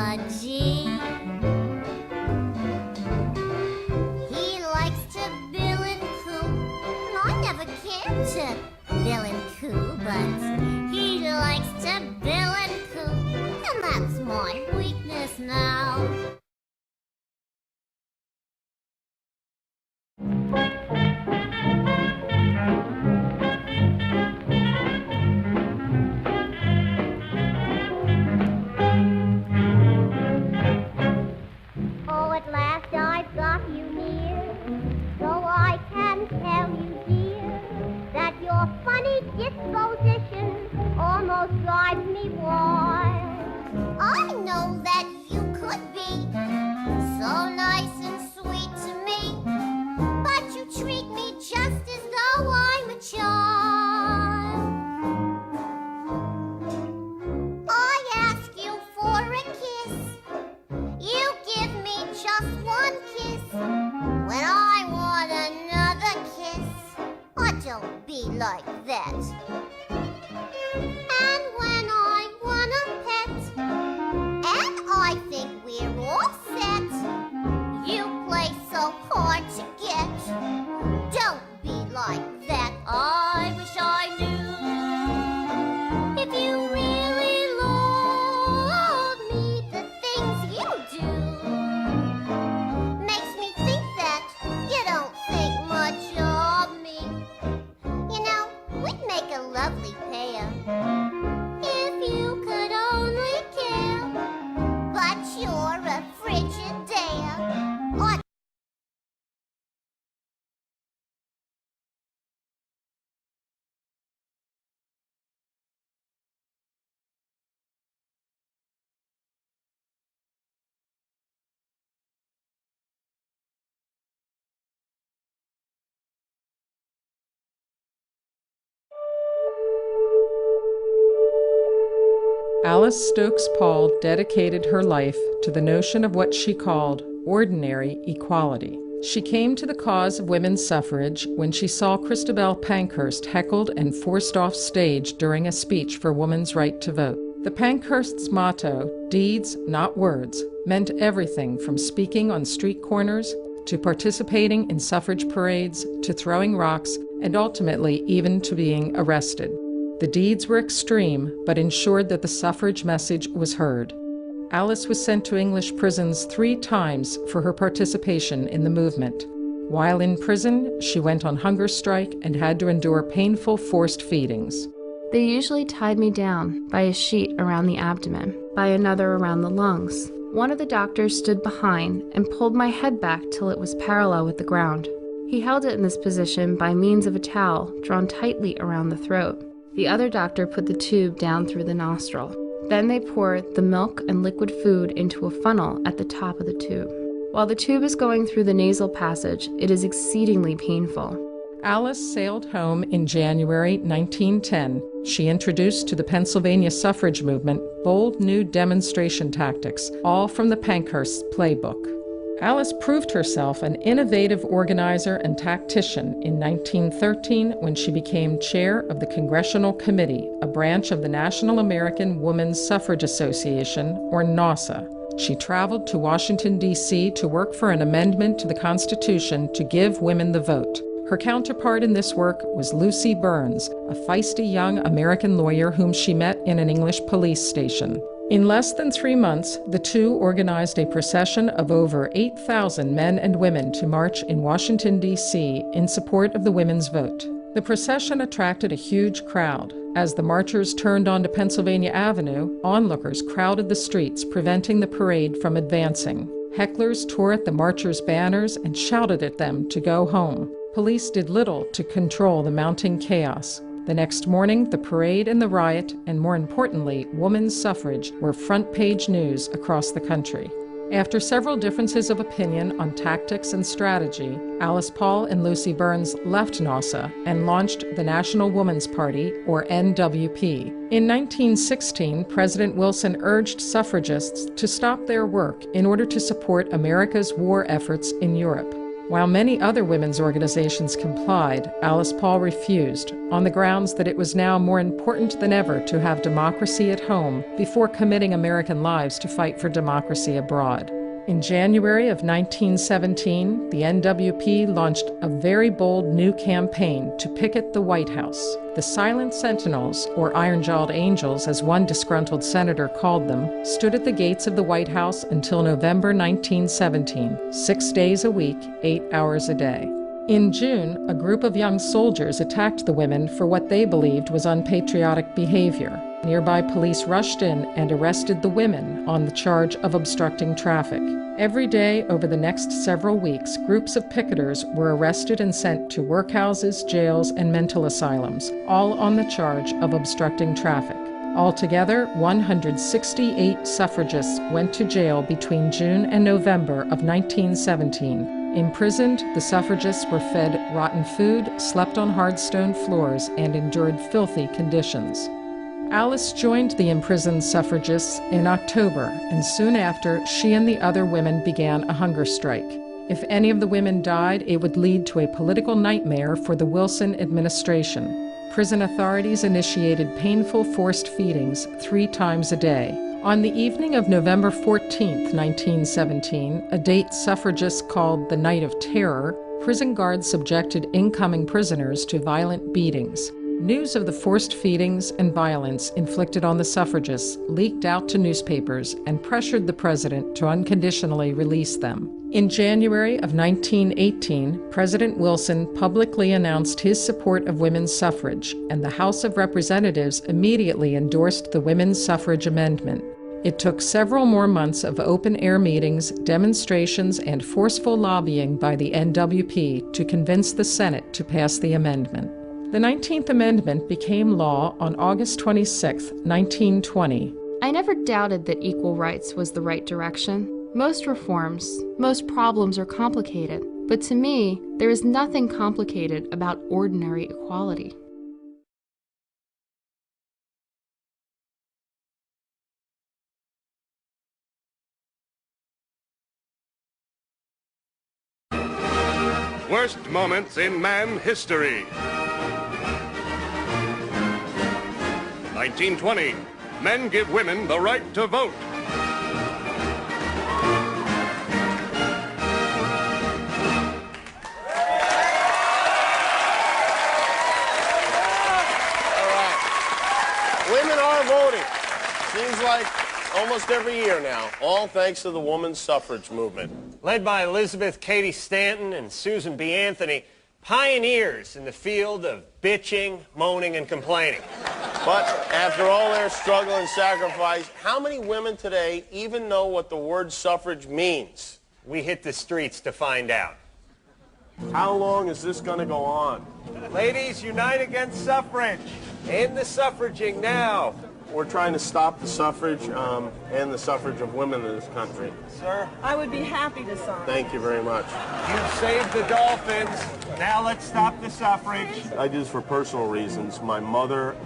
a G. He likes to bill and coo. I never cared to bill and coo, but he likes to bill and coo, and that's my weakness now. Oh, at last I've got you here, so I can tell you, dear, that your funny disposition almost drives me wild. I know that you could be so nice and sweet to me, but you treat me just as though I'm a child. I ask you for a kiss, you give me just one kiss. When I want another kiss, oh, don't be like that. And when I want a pet, and I think we're all set, you play so hard to get. Don't be like that. I wish I knew if you really love me. The things you do makes me think that you don't think much of me. You know, we'd make a lovely pair if you could only care. But you're a Frigidaire. Oh, Alice Stokes Paul dedicated her life to the notion of what she called ordinary equality. She came to the cause of women's suffrage when she saw Christabel Pankhurst heckled and forced off stage during a speech for women's right to vote. The Pankhursts' motto, "Deeds, not words," meant everything from speaking on street corners to participating in suffrage parades to throwing rocks and ultimately even to being arrested. The deeds were extreme, but ensured that the suffrage message was heard. Alice was sent to English prisons 3 times for her participation in the movement. While in prison, she went on hunger strike and had to endure painful forced feedings. They usually tied me down by a sheet around the abdomen, by another around the lungs. One of the doctors stood behind and pulled my head back till it was parallel with the ground. He held it in this position by means of a towel drawn tightly around the throat. The other doctor put the tube down through the nostril. Then they poured the milk and liquid food into a funnel at the top of the tube. While the tube is going through the nasal passage, it is exceedingly painful. Alice sailed home in January 1910. She introduced to the Pennsylvania suffrage movement bold new demonstration tactics, all from the Pankhurst playbook. Alice proved herself an innovative organizer and tactician in 1913 when she became chair of the Congressional Committee, a branch of the National American Women's Suffrage Association, or NAWSA. She traveled to Washington, D.C. to work for an amendment to the Constitution to give women the vote. Her counterpart in this work was Lucy Burns, a feisty young American lawyer whom she met in an English police station. In less than 3 months, the two organized a procession of over 8,000 men and women to march in Washington, D.C. in support of the women's vote. The procession attracted a huge crowd. As the marchers turned onto Pennsylvania Avenue, onlookers crowded the streets, preventing the parade from advancing. Hecklers tore at the marchers' banners and shouted at them to go home. Police did little to control the mounting chaos. The next morning, the parade and the riot, and more importantly, women's suffrage, were front-page news across the country. After several differences of opinion on tactics and strategy, Alice Paul and Lucy Burns left NAWSA and launched the National Woman's Party, or NWP. In 1916, President Wilson urged suffragists to stop their work in order to support America's war efforts in Europe. While many other women's organizations complied, Alice Paul refused, on the grounds that it was now more important than ever to have democracy at home before committing American lives to fight for democracy abroad. In January of 1917, the NWP launched a very bold new campaign to picket the White House. The Silent Sentinels, or Iron-Jawed Angels as one disgruntled senator called them, stood at the gates of the White House until November 1917, 6 days a week, 8 hours a day. In June, a group of young soldiers attacked the women for what they believed was unpatriotic behavior. Nearby police rushed in and arrested the women on the charge of obstructing traffic. Every day over the next several weeks, groups of picketers were arrested and sent to workhouses, jails, and mental asylums, all on the charge of obstructing traffic. Altogether, 168 suffragists went to jail between June and November of 1917. Imprisoned, the suffragists were fed rotten food, slept on hard stone floors, and endured filthy conditions. Alice joined the imprisoned suffragists in October, and soon after, she and the other women began a hunger strike. If any of the women died, it would lead to a political nightmare for the Wilson administration. Prison authorities initiated painful forced feedings 3 times a day. On the evening of November 14, 1917, a date suffragists called the Night of Terror, prison guards subjected incoming prisoners to violent beatings. News of the forced feedings and violence inflicted on the suffragists leaked out to newspapers and pressured the president to unconditionally release them. In January of 1918, President Wilson publicly announced his support of women's suffrage, and the House of Representatives immediately endorsed the women's suffrage amendment. It took several more months of open-air meetings, demonstrations, and forceful lobbying by the NWP to convince the Senate to pass the amendment. The 19th Amendment became law on August 26, 1920. I never doubted that equal rights was the right direction. Most reforms, most problems are complicated, but to me, there is nothing complicated about ordinary equality. Worst moments in man history. 1920. Men give women the right to vote. Women are voting. Seems like almost every year now, all thanks to the women's suffrage movement. Led by Elizabeth Cady Stanton and Susan B. Anthony, pioneers in the field of bitching, moaning, and complaining. But after all their struggle and sacrifice, how many women today even know what the word suffrage means? We hit the streets to find out. How long is this going to go on? Ladies, unite against suffrage. End the suffraging now. We're trying to stop the suffrage and the suffrage of women in this country. Sir? I would be happy to sign. Thank you very much. You've saved the dolphins. Now let's stop the suffrage. I do this for personal reasons. My mother,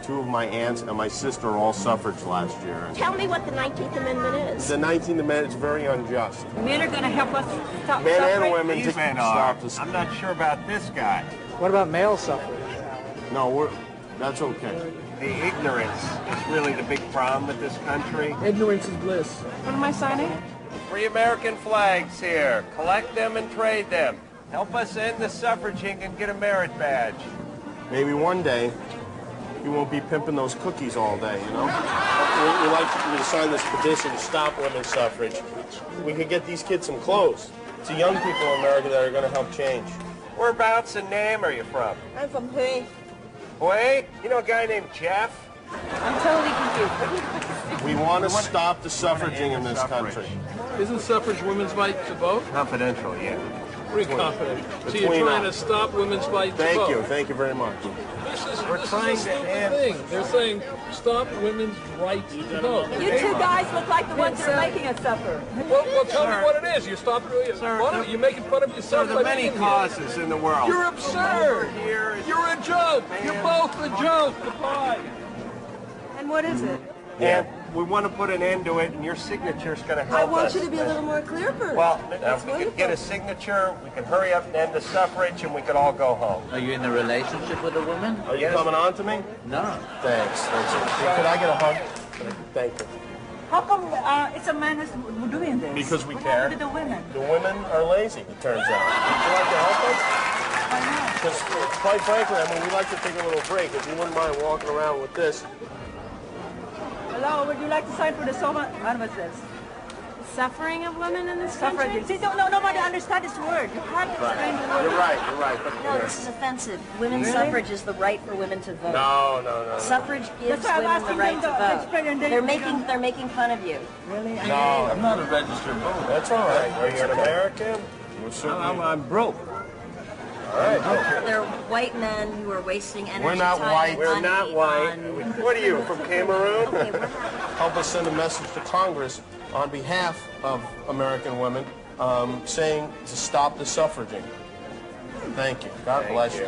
2 of my aunts, and my sister all suffrage last year. Tell me what the 19th Amendment is. The 19th Amendment is very unjust. Men are going to help us stop Men suffrage? and women to These men are. stop the I'm not sure about this guy. What about male suffrage? No, that's okay. The ignorance is really the big problem with this country. Ignorance is bliss. What am I signing? 3 American flags here. Collect them and trade them. Help us end the suffraging and get a merit badge. Maybe one day, you won't be pimping those cookies all day, you know? We'd like you to sign this petition to stop women's suffrage. We could get these kids some clothes. It's the young people in America that are going to help change. Whereabouts in Nam are you from? I'm from P. Boy, you know a guy named Jeff? I'm totally confused. We want to stop the suffraging in this country. Isn't suffrage women's right to vote? Confidential, yeah. Pretty confident. So Between you're trying to us. stop women's right to vote? Thank you very much. We're trying to end. Thing. They're saying stop women's right to vote. You 2 guys look like the ones that are making us suffer. Well, tell me what it is. You stop. You're making fun of There yourself. are by many being here. causes in the world. You're absurd. Here is You're a joke. You're both a joke. Goodbye. And what is it? Yeah. we want to put an end to it, and your signature's going to help us. I want you to be a little more clear first. Well, That's if we could wonderful. get a signature, we can hurry up and end the suffrage, and we could all go home. Are you in a relationship with a woman? Are you coming on to me? No. Thanks. Could I get a hug? Thank you. How come it's a man who's doing this? Because we What care. happened to the women? The women are lazy, it turns out. Would you like to help us? Why not? Because, quite frankly, I mean, we like to take a little break. If you wouldn't mind walking around with this. Hello, would you like to sign for the SOMA? What's this? Suffering of women in this Suffragette. See, nobody understands this word. You have to explain the word. You're right. But, No, this is offensive. Women's suffrage is the right for women to vote. No. Suffrage gives That's why I'm women the asking right them to to vote. explain and They're making fun of you. Really? No, I'm not a registered voter. that's all right. Are you an American? I'm broke. All right. They're white men who are wasting energy. We're not time, white. and We're money not white. on- What are you, from Cameroon? Okay, we're not. Help us send a message to Congress on behalf of American women saying to stop the suffraging. Thank you. God bless you.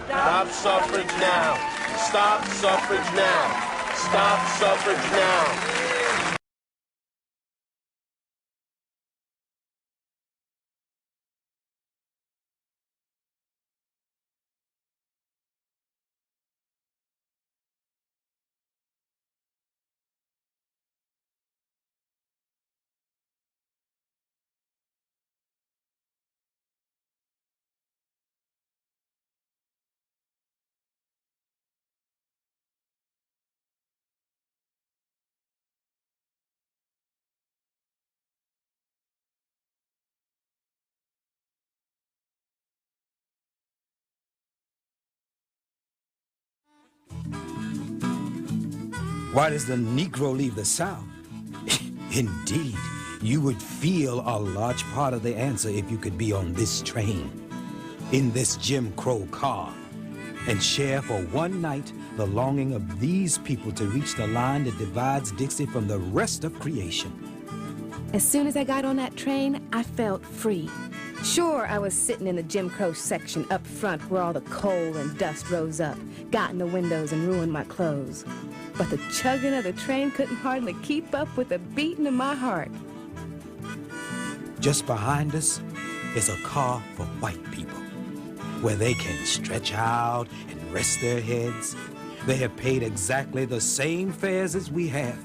Stop suffrage now. Stop suffrage now. Stop suffrage now. Why does the Negro leave the South? Indeed, you would feel a large part of the answer if you could be on this train, in this Jim Crow car, and share for one night the longing of these people to reach the line that divides Dixie from the rest of creation. As soon as I got on that train, I felt free. Sure, I was sitting in the Jim Crow section up front where all the coal and dust rose up, got in the windows and ruined my clothes. But the chugging of the train couldn't hardly keep up with the beating of my heart. Just behind us is a car for white people, where they can stretch out and rest their heads. They have paid exactly the same fares as we have.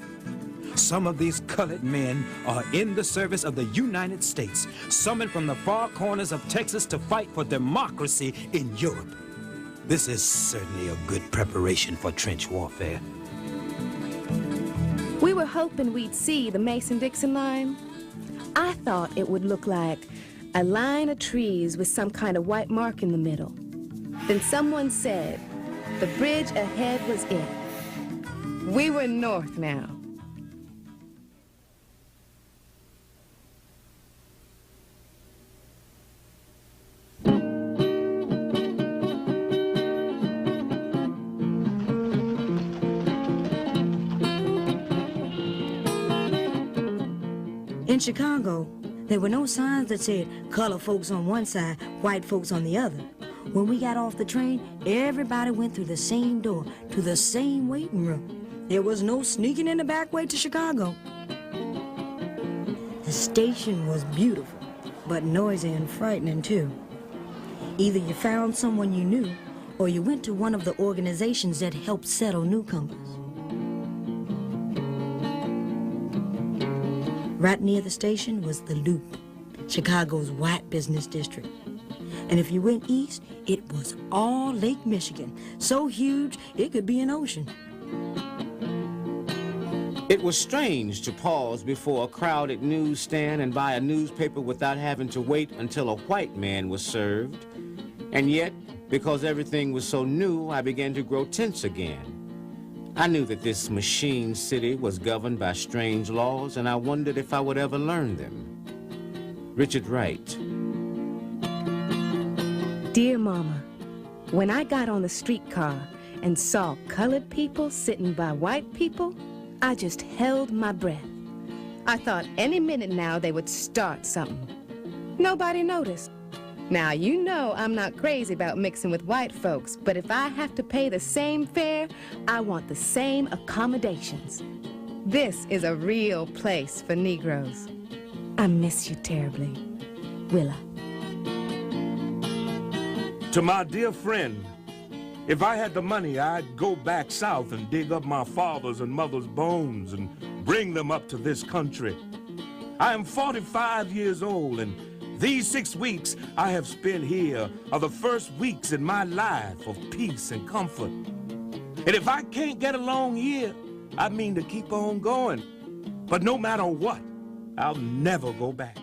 Some of these colored men are in the service of the United States, summoned from the far corners of Texas to fight for democracy in Europe. This is certainly a good preparation for trench warfare. We were hoping we'd see the Mason-Dixon line. I thought it would look like a line of trees with some kind of white mark in the middle. Then someone said the bridge ahead was it. We were north now. In Chicago, there were no signs that said color folks on one side, white folks on the other. When we got off the train, everybody went through the same door to the same waiting room. There was no sneaking in the back way to Chicago. The station was beautiful, but noisy and frightening too. Either you found someone you knew, or you went to one of the organizations that helped settle newcomers. Right near the station was the Loop, Chicago's white business district. And if you went east, it was all Lake Michigan, so huge it could be an ocean. It was strange to pause before a crowded newsstand and buy a newspaper without having to wait until a white man was served. And yet, because everything was so new, I began to grow tense again. I knew that this machine city was governed by strange laws, and I wondered if I would ever learn them. Richard Wright. Dear Mama, when I got on the streetcar and saw colored people sitting by white people, I just held my breath. I thought any minute now they would start something. Nobody noticed. Now, you know I'm not crazy about mixing with white folks, but if I have to pay the same fare, I want the same accommodations. This is a real place for Negroes. I miss you terribly, Willa. To my dear friend, if I had the money, I'd go back south and dig up my father's and mother's bones and bring them up to this country. I am 45 years old, and these 6 weeks I have spent here are the first weeks in my life of peace and comfort. And if I can't get along here, I mean to keep on going. But no matter what, I'll never go back.